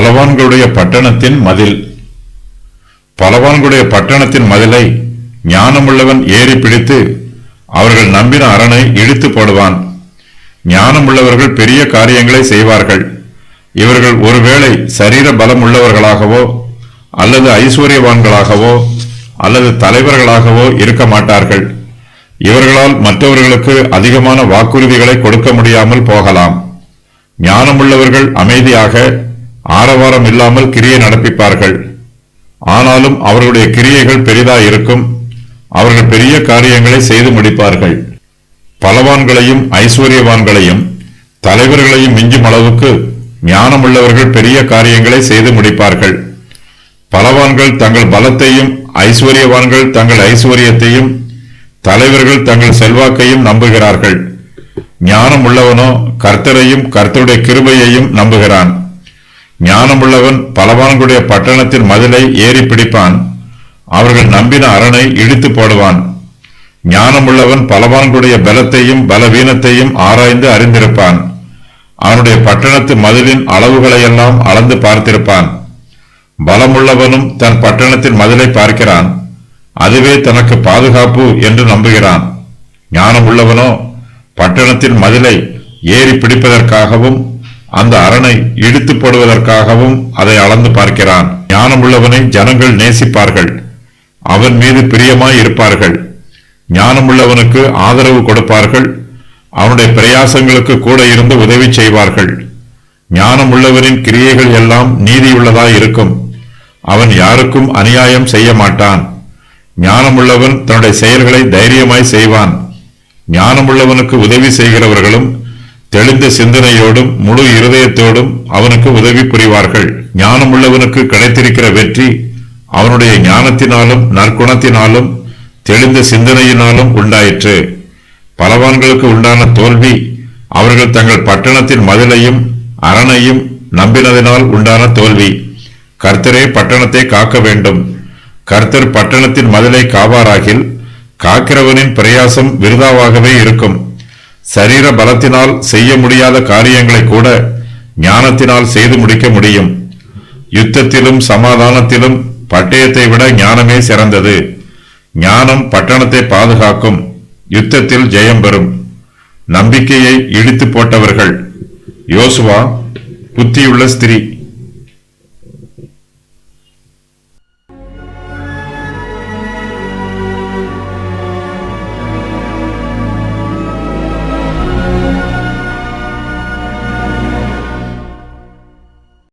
பலவான்களுடைய பட்டணத்தின் மதில். பலவான்களுடைய பட்டணத்தின் மதிலை ஞானமுள்ளவன் ஏறி பிடித்து அவர்கள் நம்பின அரணை இடித்து போடுவான். ஞானமுள்ளவர்கள் பெரிய காரியங்களை செய்வார்கள். இவர்கள் ஒருவேளை சரீர பலம் உள்ளவர்களாகவோ அல்லது ஐஸ்வர்யவான்களாகவோ அல்லது தலைவர்களாகவோ இருக்க மாட்டார்கள். இவர்களால் மற்றவர்களுக்கு அதிகமான வாக்குறுதிகளை கொடுக்க முடியாமல் போகலாம். ஞானமுள்ளவர்கள் அமைதியாக ஆரவாரம் இல்லாமல் கிரியை நடப்பிப்பார்கள். ஆனாலும் அவர்களுடைய கிரியைகள் பெரிதாயிருக்கும். அவர்கள் பெரிய காரியங்களை செய்து முடிப்பார்கள். பலவான்களையும் ஐஸ்வர்யவான்களையும் தலைவர்களையும் மிஞ்சும் அளவுக்கு ஞானமுள்ளவர்கள் பெரிய காரியங்களை செய்து முடிப்பார்கள். பலவான்கள் தங்கள் பலத்தையும் ஐஸ்வர்யவான்கள் தங்கள் ஐஸ்வர்யத்தையும் தலைவர்கள் தங்கள் செல்வாக்கையும் நம்புகிறார்கள். ஞானமுள்ளவனோ கர்த்தரையும் கர்த்தருடைய கிருபையையும் நம்புகிறான். ஞானமுள்ளவன் பலவான்களுடைய பட்டணத்தின் மதிலை ஏறி பிடிப்பான். அவர்கள் நம்பின அரணை இடித்து போடுவான். ஞானமுள்ளவன் பலவான்களுடைய பலத்தையும் பலவீனத்தையும் ஆராய்ந்து அறிந்திருப்பான். அவனுடைய பட்டணத்து மதிலின் அளவுகளையெல்லாம் அளந்து பார்த்திருப்பான். பலமுள்ளவனும் தன் பட்டணத்தின் மதிலை பார்க்கிறான். அதுவே தனக்கு பாதுகாப்பு என்று நம்புகிறான். ஞானமுள்ளவனோ பட்டணத்தின் மதிலை ஏறி பிடிப்பதற்காகவும் அந்த அரணை இடித்து போடுவதற்காகவும் அதை அளந்து பார்க்கிறான். ஞானமுள்ளவனை ஜனங்கள் நேசிப்பார்கள். அவன் மீது பிரியமாய் இருப்பார்கள். ஞானமுள்ளவனுக்கு ஆதரவு கொடுப்பார்கள். அவனுடைய பிரயாசங்களுக்கு கூட இருந்து உதவி செய்வார்கள். ஞானமுள்ளவனின் கிரியைகள் எல்லாம் நீதியுள்ளதாய் இருக்கும். அவன் யாருக்கும் அநியாயம் செய்ய மாட்டான். ஞானமுள்ளவன் தன்னுடைய செயல்களை தைரியமாய் செய்வான். ஞானமுள்ளவனுக்கு உதவி செய்கிறவர்களும் தெளிந்த சிந்தனையோடும் முழு இருதயத்தோடும் அவனுக்கு உதவி புரிவார்கள். ஞானமுள்ளவனுக்கு கிடைத்திருக்கிற வெற்றி அவனுடைய ஞானத்தினாலும் நற்குணத்தினாலும் தெளிந்த சிந்தனையினாலும் உண்டாயிற்று. பலவான்களுக்கு உண்டான தோல்வி அவர்கள் தங்கள் பட்டணத்தின் மதிலையும் அரணையும் நம்பினதினால் உண்டான தோல்வி. கர்த்தரே பட்டணத்தை காக்க வேண்டும். கர்த்தர் பட்டணத்தின் மதிலை காவாராகில் காக்கிறவனின் பிரயாசம் விருதாவாகவே இருக்கும். சரீர பலத்தினால் செய்ய முடியாத காரியங்களை கூட ஞானத்தினால் செய்து முடிக்க முடியும். யுத்தத்திலும் சமாதானத்திலும் பட்டயத்தை விட ஞானமே சிறந்தது. ஞானம் பட்டணத்தை பாதுகாக்கும். யுத்தத்தில் ஜெயம் பெறும். நம்பிக்கையை இடித்து போட்டவர்கள். யோசுவா புத்தியுள்ள ஸ்திரீ.